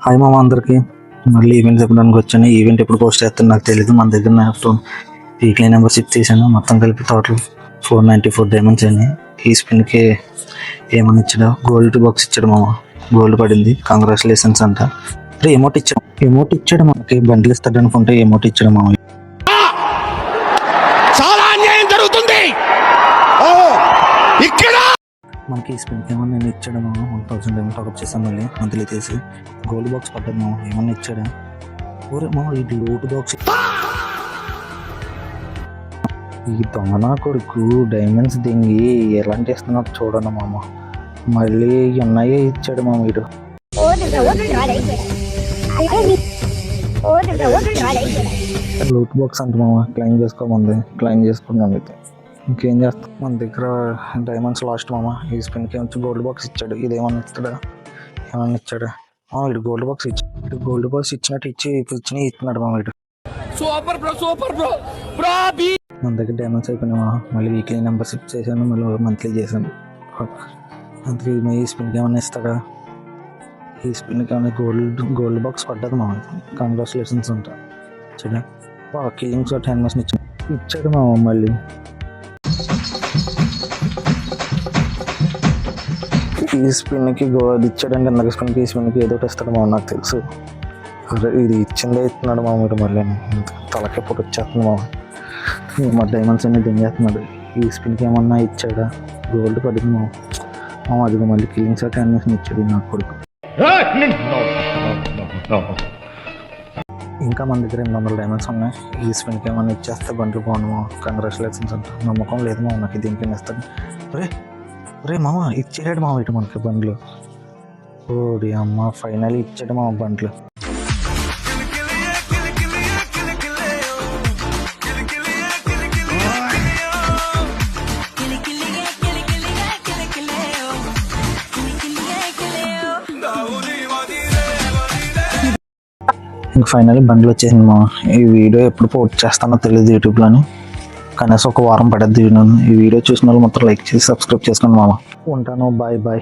Hi మామ అందరికి. మళ్ళీ ఈవెంట్ చెప్పడానికి వచ్చాను. ఈవెంట్ ఎప్పుడు పోస్ట్ చేస్తాను నాకు తెలియదు. మన దగ్గర నాకు వీక్లీ నెంబర్ 6 తీసాను. మొత్తం కలిపి టోటల్ 494 డైమండ్స్ అని. ఈ స్పిన్కి ఏమని ఇచ్చాడు? గోల్డ్ బాక్స్ ఇచ్చాడు మామ. గోల్డ్ పడింది. కంగ్రాచులేషన్స్ అంట. ఎమౌంట్ ఇచ్చాడు మనకి. బండ్లు ఇస్తాడు అనుకుంటే ఎమౌంట్ ఇచ్చాడు మామ. చాలా అన్యాయం జరుగుతుంది ఇక్కడ. మనకి ఈ స్పిన్కి ఏమన్నా నేను ఇచ్చాడు మామ. 1000 డైమండ్ టాకప్ చేసాను. మళ్ళీ మంత్లీ తీసి గోల్డ్ బాక్స్ పడ్డది మామ. ఏమన్నా ఇచ్చాడా? ఊరే మామ ఇది లోటు బాక్స్. ఈ దొంగనా కొడుకు డైమండ్స్ దింగి ఎలాంటి ఇస్తున్నాడు చూడండి మామ. మళ్ళీ ఉన్నాయే ఇచ్చాడు మామ వీడు. లూట్ బాక్స్ అంటే మామ క్లైమ్ చేసుకోమంది. క్లైమ్ చేసుకున్నాం అయితే ఇంకేం చేస్తాం. మన దగ్గర డైమండ్స్ లాస్ట్ మామ. ఈ స్పిన్కి వచ్చి గోల్డ్ బాక్స్ ఇచ్చాడు. ఇదేమన్నా ఇస్తాడా? ఏమన్నా ఇచ్చాడా? వీడు గోల్డ్ బాక్స్ ఇచ్చాడు. ఇటు గోల్డ్ బాక్స్ ఇచ్చినట్టు ఇస్తున్నాడు మామ వీడు. Super bro, super bro, bro. మన దగ్గర డైమండ్స్ అయిపోయినాయి మామ. మళ్ళీ వీక్లీ నెంబర్ 6 చేశాను. మళ్ళీ మంత్లీ చేశాను. అందుకే ఈ స్పిన్కి ఏమన్నా ఇస్తాడా? ఈ స్పిన్కి ఏమైనా గోల్డ్ బాక్స్ పడ్డది మామ. కంగ్రాచులేషన్స్ అంట. ఇచ్చాడా? కిల్లింగ్స్ 10 మంత్స్ ఇచ్చాడు మామ. మళ్ళీ ఈ స్పిన్కి గోల్డ్ ఇచ్చాడంటే నాకు స్పిన్కి ఈ స్పిన్కి ఏదో ఇస్తాడు మామ. నాకు తెలుసు. ఇది ఇచ్చిందే ఇస్తున్నాడు మామ. మీరు మళ్ళీ తలకే పొట్టు వచ్చేస్తుంది మామ. మా డైమండ్స్ అన్ని దింగేస్తున్నాడు. ఈ స్పిన్కి ఏమన్నా ఇచ్చాడా? గోల్డ్ పడింది మామ. అది మళ్ళీ కిల్లింగ్స్ 10 మంత్స్ ఇచ్చాడు నాకు కొడుకు. ఇంకా మన దగ్గర 800 డైమండ్స్ ఉన్నాయి. ఈ స్పిన్కి ఏమన్నా ఇచ్చేస్తే బండ్లు బాగున్నామా. కంగ్రాచులేషన్స్ అంట. నమ్మకం లేదు మామ నాకు దీనికి ఇస్తాను. రే మామ ఇచ్చాడు మామ ఇటు మనకి బండ్లు. ఓడి అమ్మ ఫైనల్ ఇచ్చాడు మామ బండ్లు. ఇంక ఫైనల్ బండ్లు వచ్చేసింది మా. ఈ వీడియో ఎప్పుడు పోస్ట్ చేస్తానో తెలియదు యూట్యూబ్లోని. కనీసం ఒక వారం పడద్దు. ఈ వీడియో చూసిన వాళ్ళు మొత్తం లైక్ చేసి సబ్స్క్రైబ్ చేసుకోండి మామ. ఉంటాను. Bye bye.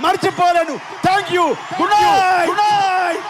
మర్చిపోలేను. Thank you. Good night.